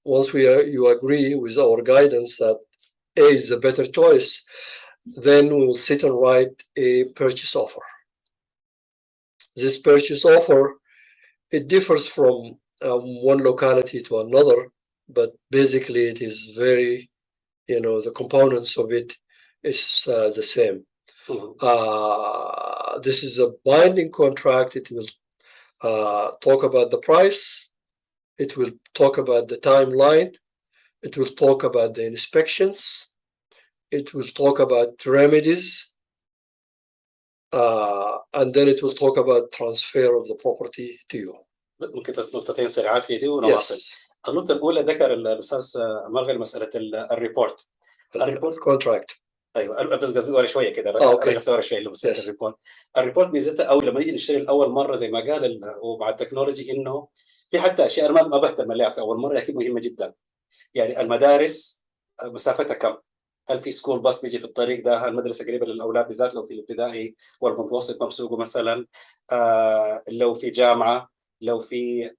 once you agree with our guidance that A is the better choice, then we will sit and write a purchase offer. This purchase offer, it differs from one locality to another, but basically it is very, the components of it is the same. This is a binding contract. It will talk about the price. It will talk about the timeline. It will talk about the inspections. It will talk about remedies. And then it will talk about transfer of the property to you. ممكن بس نقطتين سريعات في دي ونواصل. النقطة الأولى ذكر الأستاذ مرغل مسألة الريبورت. كونتراكت. ايوه بس قصدي ورا شويه كده رجعت ورا شويه لمساله الريبورت ميزتها او لما نيجي نشتري الاول مره زي ما قال ومع التكنولوجي انه في حتى اشياء انا ما بهتم لها في اول مره اكيد مهمه جدا. يعني المدارس مسافتها كم؟ هل في سكول باص بيجي في الطريق ده؟ هل المدرسه قريبه للاولاد بالذات لو في الابتدائي والمتوسط مبسوقه مثلا؟ لو في جامعه، لو في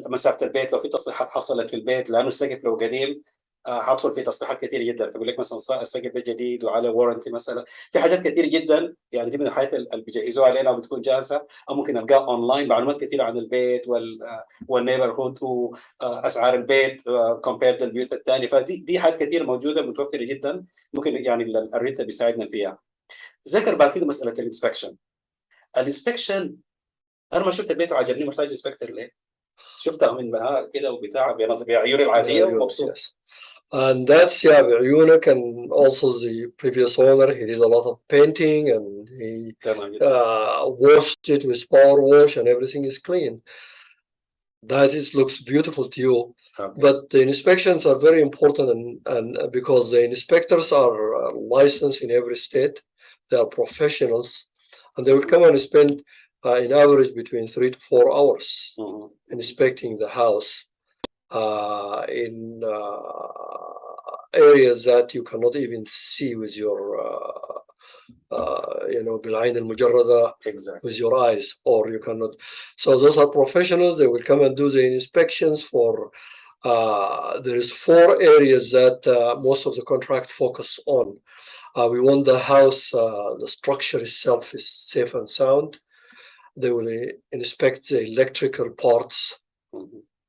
مسافه البيت، لو في تصليحات حصلت في البيت لانه السقف لو قديم هدخل في تصليحات كثيره جدا. فبقول لك مثلا السقف ده جديد وعلى وارنتي مثلا، في حاجات كثيره جدا يعني دي من الحاجات اللي بيجهزوها علينا وبتكون جاهزه او ممكن نلقاها اونلاين معلومات كثيره عن البيت والنيبرهود واسعار البيت كومبيرد للبيوت الثانيه. فدي حاجات كثيره موجوده متوفره جدا ممكن يعني الريتا بيساعدنا فيها. ذكر بعد كده مساله الانسبكشن. انا ما شفت البيت وعجبني محتاج انسبكتور ليه؟ شفتها من كده وبتاع بعيوني العاديه ومبسوط. And that's بعيونك. And also the previous owner, he did a lot of painting and he washed it with power wash and everything is clean. That looks beautiful to you. Okay. But the inspections are very important and because the inspectors are licensed in every state, they are professionals and they will come and spend in average between 3 to 4 hours inspecting the house in areas that you cannot even see with your بالعين المجردة with your eyes, or you cannot. So those are professionals. They will come and do the inspections for there is 4 areas that most of the contract focus on. We want the house, the structure itself is safe and sound. They will inspect the electrical parts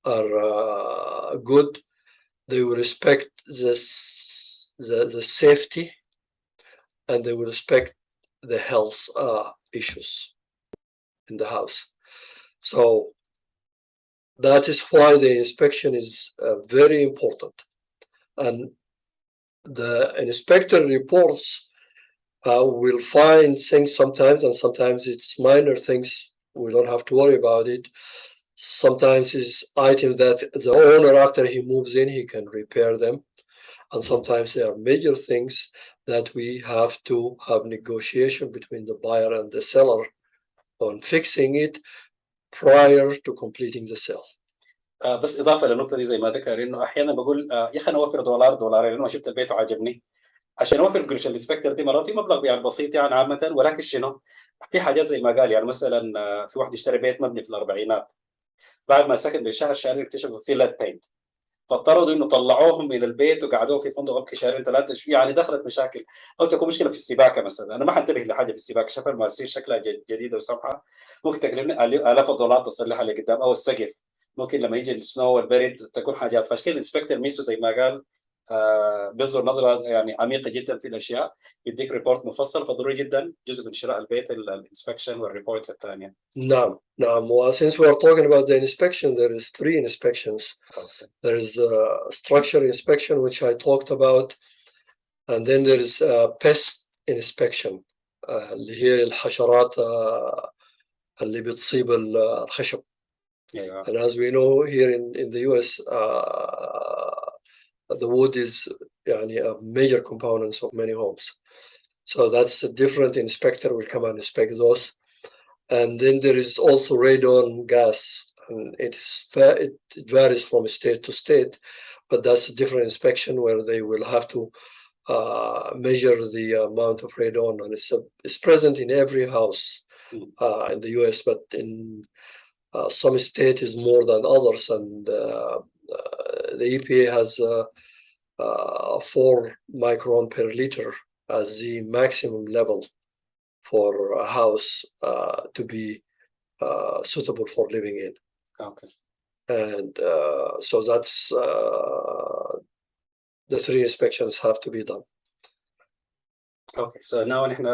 are good. They will respect the safety, and they will respect the health issues in the house. So that is why the inspection is very important. And the inspector reports will find things sometimes, and sometimes it's minor things. We don't have to worry about it. Sometimes it's items that the owner, after he moves in, he can repair them. And sometimes there are major things that we have to have negotiation between the buyer and the seller on fixing it prior to completing the sale. بس إضافة للنقطة دي زي ما ذكر إنه أحيانا بقول يا أخي أنا أوفر دولارين لأنه شفت البيت وعجبني. عشان أوفر قرش الإنسبكتور دي مرات مبلغ يعني بسيط يعني عامة، ولكن شنو؟ في حاجات زي ما قال يعني مثلا في واحد اشترى بيت مبني في الأربعينات، بعد ما سكن بشهر شهرين اكتشفوا فيه ليد بينت، فاضطروا انه طلعوهم من البيت وقعدوهم في فندق يمكن شهرين 3 يعني دخلت مشاكل او تكون مشكله في السباكه مثلا. انا ما حنتبه لحاجه في السباكه، شايف المواسير شكلها جديده وسمحه ممكن تكلفني آلاف الدولارات تصلحها لقدام، او السقف ممكن لما يجي السنو والبرد تكون حاجات. فعشان الانسبكتور ميزته زي ما قال بينظر نظره يعني عميقه جدا في الاشياء، يديك ريبورت مفصل. فضروري جدا جزء من شراء البيت الانسبكشن والريبورتس الثانيه. نعم. Well, since we are talking about the inspection, there is 3 inspections. Okay. There is a structure inspection, which I talked about, and then there is a pest inspection اللي هي الحشرات اللي بتصيب الخشب. And as we know here in the US, the wood is يعني a major component of many homes. So that's a different inspector will come and inspect those. And then there is also radon gas, and it varies from state to state, but that's a different inspection where they will have to measure the amount of radon, and it's present in every house in the US, but in some state is more than others, and the EPA has 4 micron per liter as the maximum level for a house to be suitable for living in. Okay. And so that's the 3 inspections have to be done. Okay, so now نحن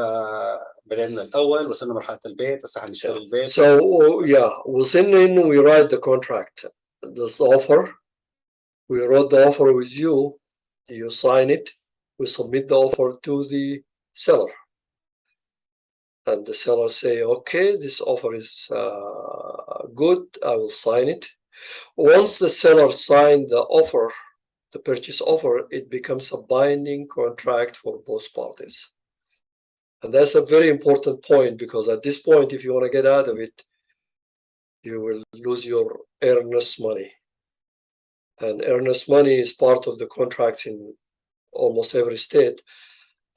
بدأنا الأول وصلنا مرحلة البيت هسه حنشتري البيت. So yeah, وصلنا إنه we write the contract, this offer. We wrote the offer with you. You sign it. We submit the offer to the seller, and the seller say, "Okay, this offer is good. I will sign it." Once the seller signed the offer, the purchase offer, it becomes a binding contract for both parties. And that's a very important point, because at this point, if you want to get out of it, you will lose your earnest money. And earnest money is part of the contracts in almost every state.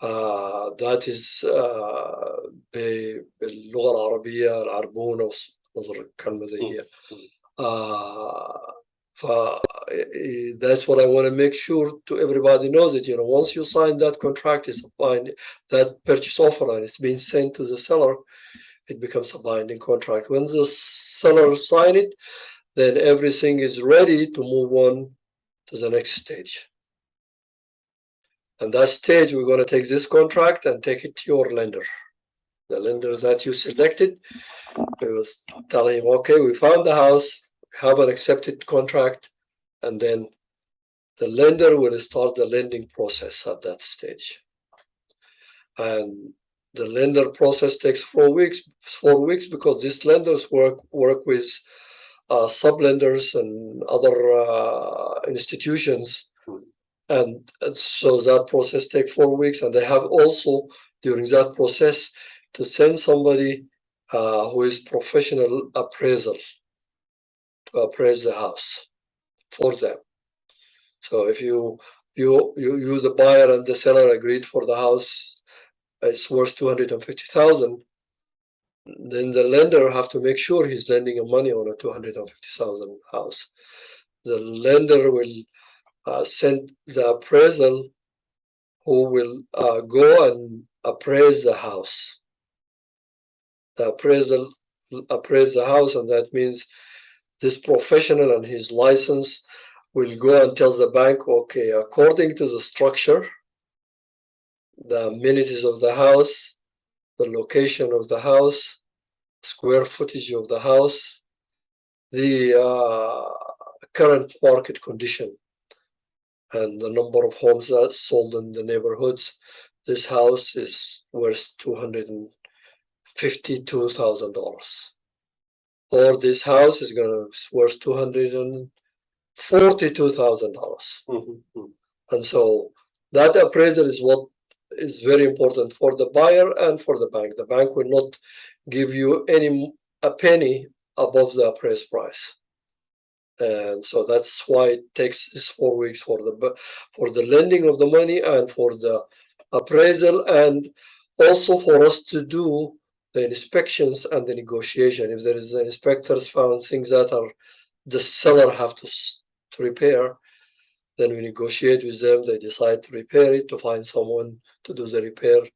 That is باللغة العربية العربون نظر الكلمة زي that's what I want to make sure to everybody knows it. Once you sign that contract, is that purchase offer, and it's been sent to the seller, it becomes a binding contract. When the seller sign it, then everything is ready to move on to the next stage. And that stage, we're going to take this contract and take it to your lender. The lender that you selected, we will tell him, okay, we found the house, have an accepted contract, and then the lender will start the lending process at that stage. And the lender process takes 4 weeks, because these lenders work with sub-lenders and other institutions. And so that process takes 4 weeks, and they have also, during that process, to send somebody who is professional appraisal to appraise the house for them. So if you the buyer and the seller agreed for the house, it's worth $250,000, then the lender have to make sure he's lending money on a $250,000 house. The lender will send the appraisal who will go and appraise the house. The appraisal appraise the house, and that means this professional and his license will go and tell the bank, okay, according to the structure, the amenities of the house, the location of the house, square footage of the house, the current market condition, and the number of homes that's sold in the neighborhoods, this house is worth $252,000. Or this house is worth $242,000. And so that appraisal is what is very important for the buyer and for the bank. The bank will not give you a penny above the appraised price. And so that's why it takes this 4 weeks for the lending of the money and for the appraisal, and also for us to do the inspections and the negotiation. If there is the inspectors found things that are the seller have to repair, then we negotiate with them. They decide to repair it, to find someone to do the repair.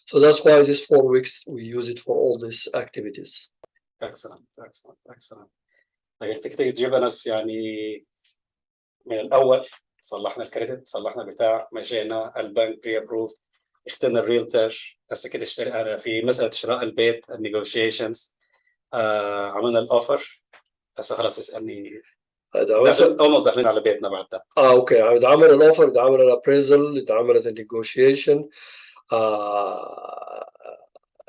So that's why this 4 weeks we use it for all these activities. Excellent. طيب تقدر تجيب ناس يعني من الأول صلحنا الكريدت، صلحنا بتاع، مشينا البنك بري ابروفد، اخترنا الريلتر، هسه كده أنا في مسألة شراء البيت النيغوشيشنز، عملنا الأوفر، هسه خلاص اسألني almost داخلين على بيتنا بعد ده. اوكي، اتعمل الاوفر، اتعمل الابريزل، اتعملت النيغوشيشن.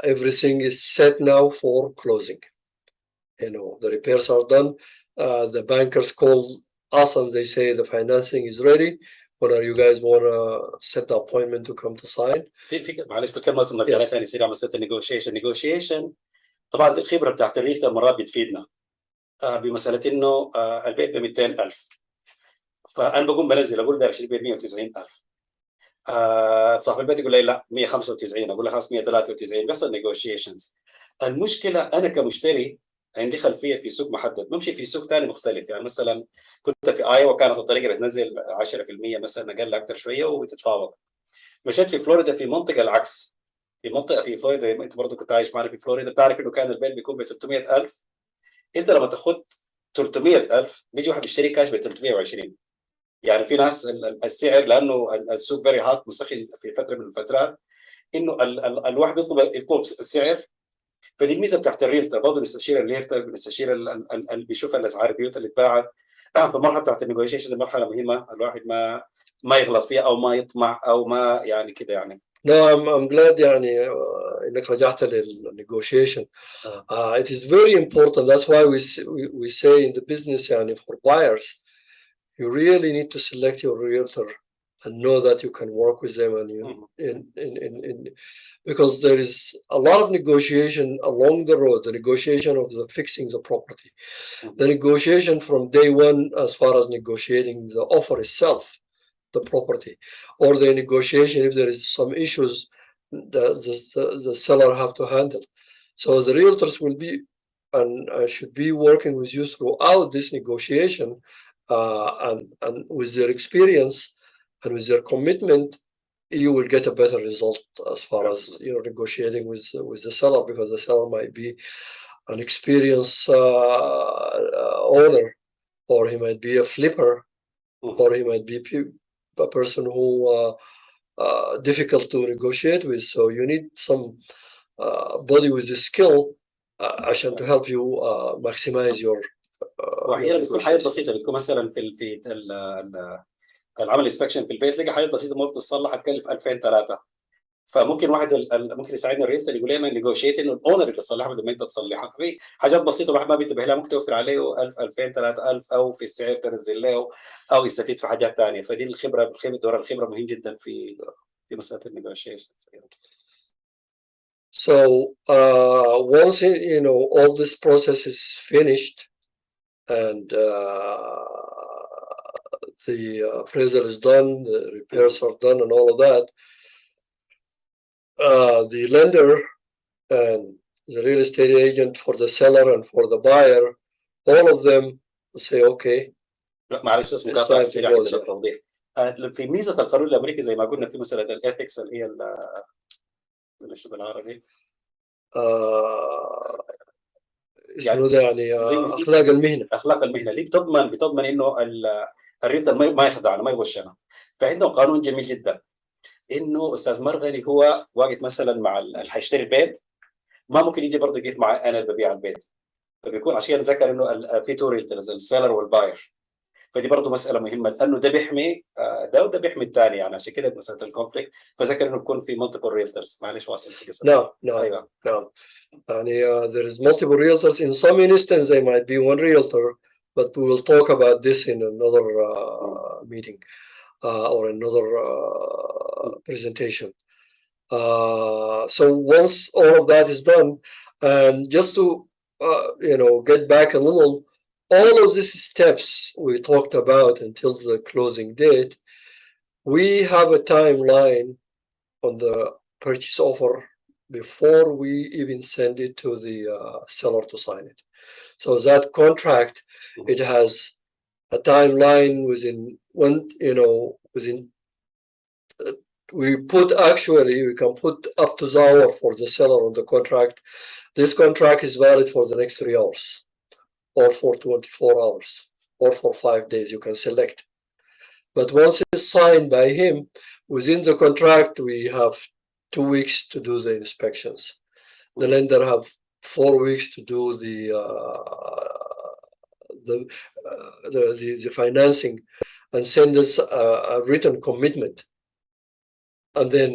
Everything is set now for closing. The repairs are done. The bankers call us and they say the financing is ready. When are you guys want to set the appointment to come to sign? في معلش بكلمة صرنا بجالات ثاني سريع مسألة النيغوشيشن. طبعا الخبرة بتاعت الريلتر مرات بتفيدنا بمسألة إنه البيت ب 200,000، فأنا بقوم بنزل أقول ده اشتري بيت 190,000. صاحب البيت يقول لي لا 195، أقول له خلاص 193، بيحصل نيغوشيشنز. المشكلة أنا كمشتري عندي خلفيه في سوق محدد، بمشي في سوق ثاني مختلف. يعني مثلا كنت في ايوه، كانت الطريقه بتنزل 10% مثلا، اقل اكثر شويه وبتتفاوض. مشيت في فلوريدا في منطقه العكس، في منطقه في فلوريدا زي ما انت برضه كنت عايش معنا في فلوريدا، بتعرف انه كان البيت بيكون ب 300,000. انت لما تاخذ 300,000 بيجي واحد بيشتري كاش ب 320. يعني في ناس السعر، لانه السوق فيري هات مسخن في فتره من الفترات، انه الواحد يطلب السعر. فدي الميزه بتاعت الريلتر، برضه بنستشير الريلتر، بنستشير اللي بيشوف الاسعار البيوت اللي اتباعت. فالمرحله بتاعت النيغوشيشن مرحله مهمه، الواحد ما يغلط فيها او ما يطمع او ما يعني كده يعني. No, I'm glad يعني انك رجعت للnegotiation. It is very important. That's why we say in the business يعني for buyers, you really need to select your realtor and know that you can work with them and you because there is a lot of negotiation along the road, the negotiation of the fixing the property, the negotiation from day one as far as negotiating the offer itself, the property, or the negotiation if there is some issues the seller have to handle. So the realtors will be and should be working with you throughout this negotiation, and with their experience and with their commitment, you will get a better result as far as you're negotiating with the seller, because the seller might be an experienced owner, or he might be a flipper, or he might be a person who difficult to negotiate with. So you need some body with the skill عشان to help you maximize your واحيانا بتكون حاجات بسيطه، بتكون مثلا في العمل انسبكشن في البيت، تلاقي حاجات بسيطه ممكن تصلح هتكلف 2000 3. فممكن واحد ممكن يساعدنا الريلتر يقول لنا نيجوشيت انه الاونر اللي تصلحها بدل ما انت تصلحها. ففي حاجات بسيطه الواحد ما بينتبه لها، ممكن توفر عليه 1000 2000 3000 او في السعر تنزل له او يستفيد في حاجات ثانيه. فدي دور الخبره مهم جدا في مساله النيجوشيشن. So once all this process is finished and the appraisal is done, the repairs are done, and all of that, the lender and the real estate agent for the seller and for the buyer, all of them say okay. معلش بس مقاطعه سريعه للتوضيح. في ميزه القانون الامريكي زي ما قلنا في مساله الاثكس اللي هي شو بالعربي؟ يعني ده يعني اخلاق المهنه. اخلاق المهنه اللي بتضمن انه الريلتر ما يخدعنا ما يغشنا. فعندهم قانون جميل جدا، انه استاذ مرغني هو واقف مثلا مع اللي حيشتري البيت، ما ممكن يجي برضه يقف معي انا اللي ببيع البيت. فبيكون عشان ذكر انه في تو ريلترز، السيلر والباير. فدي برضه مساله مهمه، لانه ده بيحمي ده وده بيحمي الثاني. يعني عشان كده مساله الكونفليكت، فذكر انه بيكون في مالتيبل ريلترز. معلش واصل في قصه. نعم ايوه نعم. يعني there is multiple realtors. In some instances there might be one realtor, but we will talk about this in another meeting or another presentation. So once all of that is done, and just to get back a little, all of these steps we talked about until the closing date, we have a timeline on the purchase offer before we even send it to the seller to sign it. So that contract, it has a timeline within we can put up to the hour for the seller on the contract. This contract is valid for the next 3 hours, or for 24 hours, or for 5 days. You can select. But once it's signed by him, within the contract, we have 2 weeks to do the inspections. The lender have 4 weeks to do the financing and send us a written commitment. And then